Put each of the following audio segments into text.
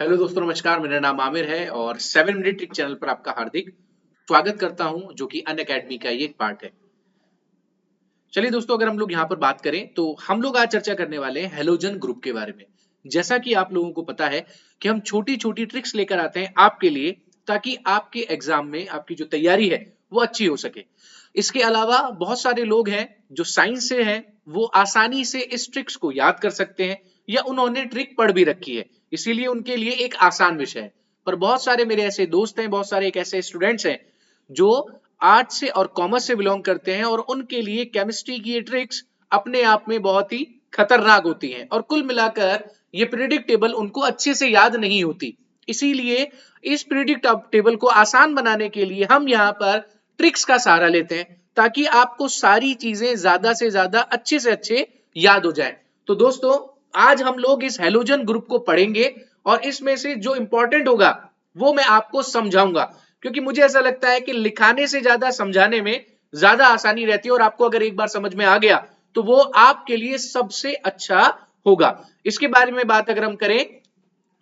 Hello दोस्तों, नमस्कार। मेरा नाम आमिर है और 7 मिनट ट्रिक चैनल पर आपका हार्दिक स्वागत करता हूं, जो कि अनअकैडमी का ही एक पार्ट है। चलिए दोस्तों, अगर हम लोग यहाँ पर बात करें तो हम लोग आज चर्चा करने वाले हैं हेलोजन ग्रुप के बारे में। जैसा कि आप लोगों को पता है कि हम छोटी छोटी ट्रिक्स लेकर आते हैं आपके लिए, ताकि आपके एग्जाम में आपकी जो तैयारी है वो अच्छी हो सके। इसके अलावा बहुत सारे लोग हैं जो साइंस से हैं, वो आसानी से इस ट्रिक्स को याद कर सकते हैं या उन्होंने ट्रिक पढ़ भी रखी है, इसीलिए उनके लिए एक आसान विषय है। पर बहुत सारे मेरे ऐसे दोस्त हैं, बहुत सारे एक ऐसे स्टूडेंट्स हैं जो आर्ट्स से और कॉमर्स से बिलोंग करते हैं, और उनके लिए केमिस्ट्री की ये ट्रिक्स अपने आप में बहुत ही खतरनाक होती हैं, और कुल मिलाकर ये प्रिडिक्टेबल उनको अच्छे से याद नहीं होती। इसीलिए इस प्रिडिक्टेबल को आसान बनाने के लिए हम यहाँ पर ट्रिक्स का सहारा लेते हैं, ताकि आपको सारी चीजें ज्यादा से ज्यादा अच्छे से अच्छे याद हो जाए। तो दोस्तों, आज हम लोग इस हेलोजन ग्रुप को पढ़ेंगे, और इसमें से जो इंपॉर्टेंट होगा वो मैं आपको समझाऊंगा, क्योंकि मुझे ऐसा लगता है कि लिखाने से ज्यादा समझाने में ज्यादा आसानी रहती है, और आपको अगर एक बार समझ में आ गया तो वो आपके लिए सबसे अच्छा होगा। इसके बारे में बात अगर हम करें,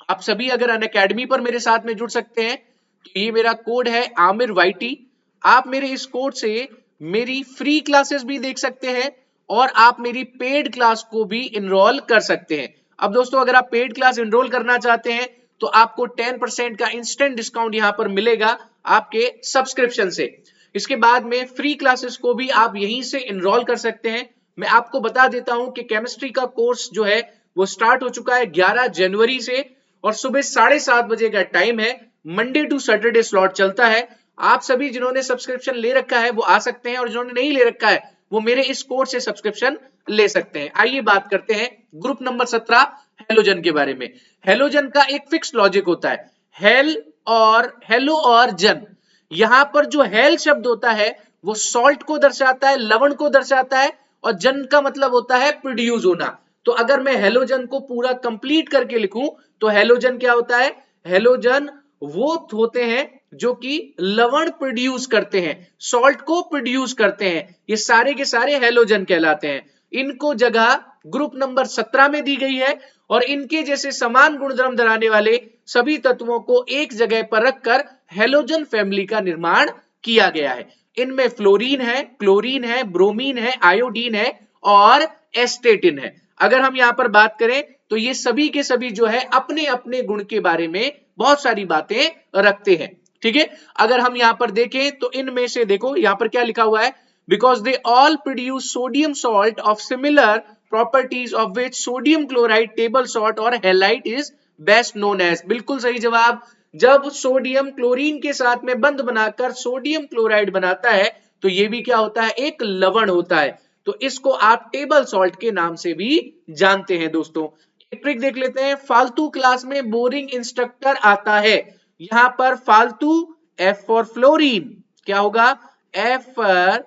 आप सभी अगर अनअकैडमी पर मेरे साथ में जुड़ सकते हैं, तो ये मेरा कोड है आमिर वाईटी। आप मेरे इस कोड से मेरी फ्री क्लासेस भी देख सकते हैं, और आप मेरी पेड क्लास को भी इनरोल कर सकते हैं। अब दोस्तों, अगर आप पेड क्लास इनरोल करना चाहते हैं तो आपको 10% का इंस्टेंट डिस्काउंट यहां पर मिलेगा आपके सब्सक्रिप्शन से। इसके बाद में फ्री क्लासेस को भी आप यहीं से इनरोल कर सकते हैं। मैं आपको बता देता हूं कि केमिस्ट्री का कोर्स जो है वो स्टार्ट हो चुका है 11 जनवरी से, और सुबह 7:30 बजे का टाइम है। मंडे टू सैटरडे स्लॉट चलता है। आप सभी जिन्होंने सब्सक्रिप्शन ले रखा है वो आ सकते हैं, और जिन्होंने नहीं ले रखा है वो मेरे इस कोर्स से सब्सक्रिप्शन ले सकते हैं। आइए बात करते हैं ग्रुप नंबर 17 हेलोजन के बारे में। हेलोजन का एक फिक्स लॉजिक होता है, हेल और हेलो और जन। यहां पर जो हेल शब्द होता है वो सॉल्ट को दर्शाता है, लवण को दर्शाता है, और जन का मतलब होता है प्रोड्यूस होना। तो अगर मैं हेलोजन को पूरा कंप्लीट करके लिखूं तो हेलोजन क्या होता है? हेलोजन वो होते हैं जो कि लवण प्रोड्यूस करते हैं, सॉल्ट को प्रोड्यूस करते हैं, ये सारे के सारे हेलोजन कहलाते हैं। इनको जगह ग्रुप नंबर 17 में दी गई है, और इनके जैसे समान गुणधर्म धराने वाले सभी तत्वों को एक जगह पर रखकर हेलोजन फैमिली का निर्माण किया गया है। इनमें फ्लोरीन है, क्लोरीन है, ब्रोमीन है, आयोडीन है और एस्टेटिन है। अगर हम यहां पर बात करें तो ये सभी के सभी जो है अपने अपने गुण के बारे में बहुत सारी बातें रखते हैं। ठीक है, अगर हम यहां पर देखें तो इनमें से देखो यहां पर क्या लिखा हुआ है, because they all produce sodium salt of similar properties of which sodium chloride table salt और halite is best known as. बिल्कुल सही जवाब। जब सोडियम क्लोरीन के साथ में बंध बनाकर सोडियम क्लोराइड बनाता है तो ये भी क्या होता है? एक लवण होता है। तो इसको आप टेबल सॉल्ट के नाम से भी जानते हैं। दोस्तों, एक ट्रिक देख लेते हैं। फालतू क्लास में बोरिंग इंस्ट्रक्टर आता है, यहां पर फालतू एफ फॉर फ्लोरीन क्या होगा? F for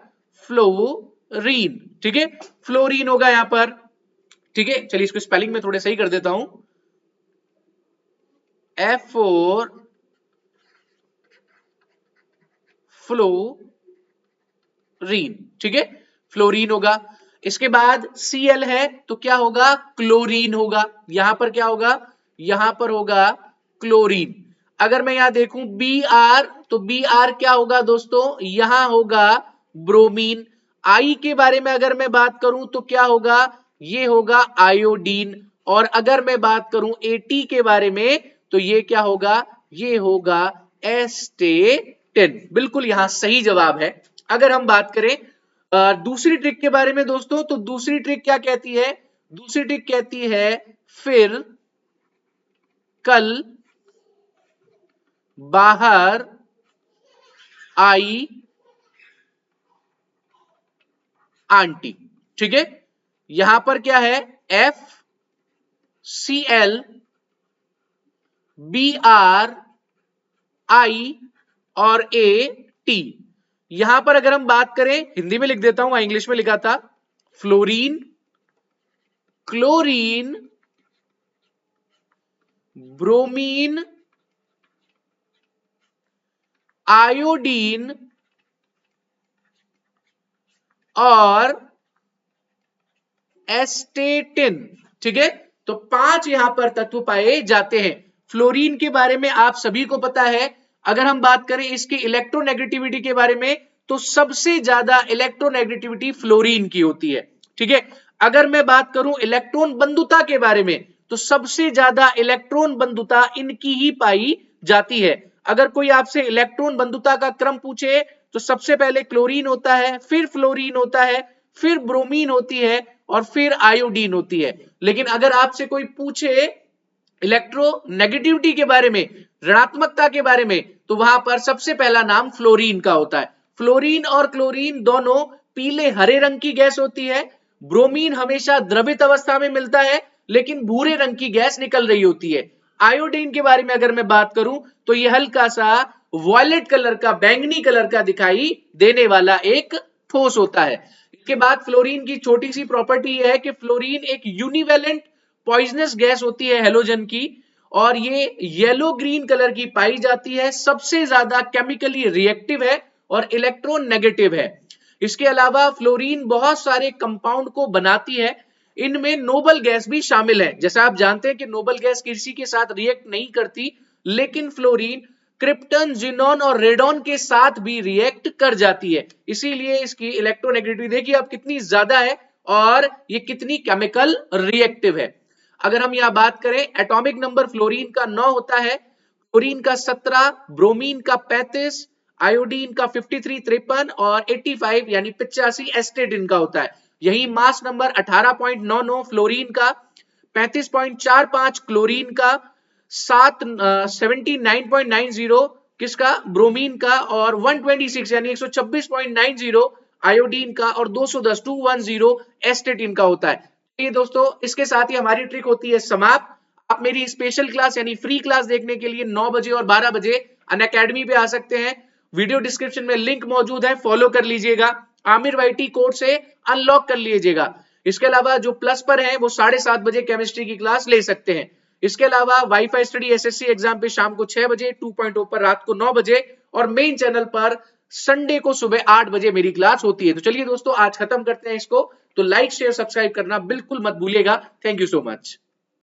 fluorine. ठीक है, फ्लोरीन होगा यहां पर। ठीक है, चलिए इसको स्पेलिंग में थोड़े सही कर देता हूं। F for fluorine. ठीक है, फ्लोरीन होगा। इसके बाद Cl है तो क्या होगा? क्लोरीन होगा। यहां पर क्या होगा? यहां पर होगा क्लोरीन। अगर मैं यहां देखूं Br तो Br क्या होगा दोस्तों? यहां होगा ब्रोमीन। I के बारे में अगर मैं बात करूं तो क्या होगा? ये होगा आयोडीन। और अगर मैं बात करूं At के बारे में तो ये क्या होगा? ये होगा एस्टेटिन। बिल्कुल यहां सही जवाब है। अगर हम बात करें दूसरी ट्रिक के बारे में दोस्तों, तो दूसरी ट्रिक क्या कहती है? दूसरी ट्रिक कहती है फिर कल बाहर आई आंटी। ठीक है, यहां पर क्या है? FCl BrI और AT। यहां पर अगर हम बात करें, हिंदी में लिख देता हूं, इंग्लिश में लिखा था, फ्लोरीन, क्लोरीन, ब्रोमीन, आयोडीन और एस्टेटिन। ठीक है, तो 5 यहां पर तत्व पाए जाते हैं। फ्लोरीन के बारे में आप सभी को पता है। अगर हम बात करें इसकी इलेक्ट्रोनेगेटिविटी के बारे में, तो सबसे ज्यादा इलेक्ट्रोनेगेटिविटी फ्लोरीन की होती है, ठीक है। अगर मैं बात करूं इलेक्ट्रॉन बंधुता के बारे में, तो सबसे ज्यादा इलेक्ट्रॉन बंधुता इनकी ही पाई जाती है। अगर कोई आपसे इलेक्ट्रॉन बंधुता का क्रम पूछे, तो सबसे पहले क्लोरीन होता है, फिर फ्लोरीन होता है, फिर ब्रोमीन होती है, और फिर आयोडीन होती है। लेकिन अगर आपसे कोई पूछे इलेक्ट्रोनेगेटिविटी के बारे में, ऋणात्मकता के बारे में, तो वहां पर सबसे पहला नाम फ्लोरीन का होता है। फ्लोरीन और क्लोरीन दोनों पीले हरे रंग की गैस होती है। ब्रोमीन हमेशा द्रवित अवस्था में मिलता है, लेकिन भूरे रंग की गैस निकल रही होती है। आयोडीन के बारे में अगर मैं बात करूं, तो यह हल्का सा वॉयलेट कलर का, बैंगनी कलर का दिखाई देने वाला एक ठोस होता है। इसके बाद फ्लोरीन की छोटी सी प्रॉपर्टी है कि फ्लोरीन एक यूनिवेलेंट पॉइजनस गैस होती है हेलोजन की, और ये येलो ग्रीन कलर की पाई जाती है, सबसे ज्यादा केमिकली रिएक्टिव है और इलेक्ट्रॉन नेगेटिव है। इसके अलावा फ्लोरीन बहुत सारे कंपाउंड को बनाती है, इनमें नोबल गैस भी शामिल है। जैसा आप जानते हैं कि नोबल गैस किसी के साथ रिएक्ट नहीं करती, लेकिन फ्लोरीन क्रिप्टन, जिनॉन और रेडॉन के साथ भी रिएक्ट कर जाती है। इसीलिए इसकी इलेक्ट्रोनेगेटिविटी देखिए आप कितनी ज्यादा है, और ये कितनी केमिकल रिएक्टिव है। अगर हम यहां बात करें, एटॉमिक नंबर फ्लोरीन का 9 होता है, क्लोरीन का 17, ब्रोमीन का 35, आयोडीन का 53 53 और 85 यानी 85 एस्टेट इनका होता है। यही मास नंबर 18.99 फ्लोरीन का, 35.45 क्लोरीन का, 79.90 किसका, ब्रोमीन का, और 126 यानी 126.90 आयोडीन का, और 210 210 एस्टेटिन का होता है। ये दोस्तों इसके साथ ही हमारी ट्रिक होती है समाप्त। आप मेरी स्पेशल क्लास यानी फ्री क्लास देखने के लिए 9 बजे और 12 बजे अनअकैडमी पे आ सकते हैं। वीडियो डिस्क्रिप्शन में लिंक मौजूद है, फॉलो कर लीजिएगा। आमिर वाईटी कोड से अनलॉक कर लीजिएगा। इसके अलावा जो प्लस पर है वो 7:30 बजे केमिस्ट्री की क्लास ले सकते हैं। इसके अलावा वाईफाई स्टडी एसएससी एग्जाम पे शाम को 6 बजे, 2.0 पर रात को 9 बजे, और मेन चैनल पर संडे को सुबह 8 बजे मेरी क्लास होती है। तो चलिए दोस्तों आज खत्म करते हैं इसको। तो लाइक शेयर सब्सक्राइब करना बिल्कुल मत भूलिएगा। Thank you so much.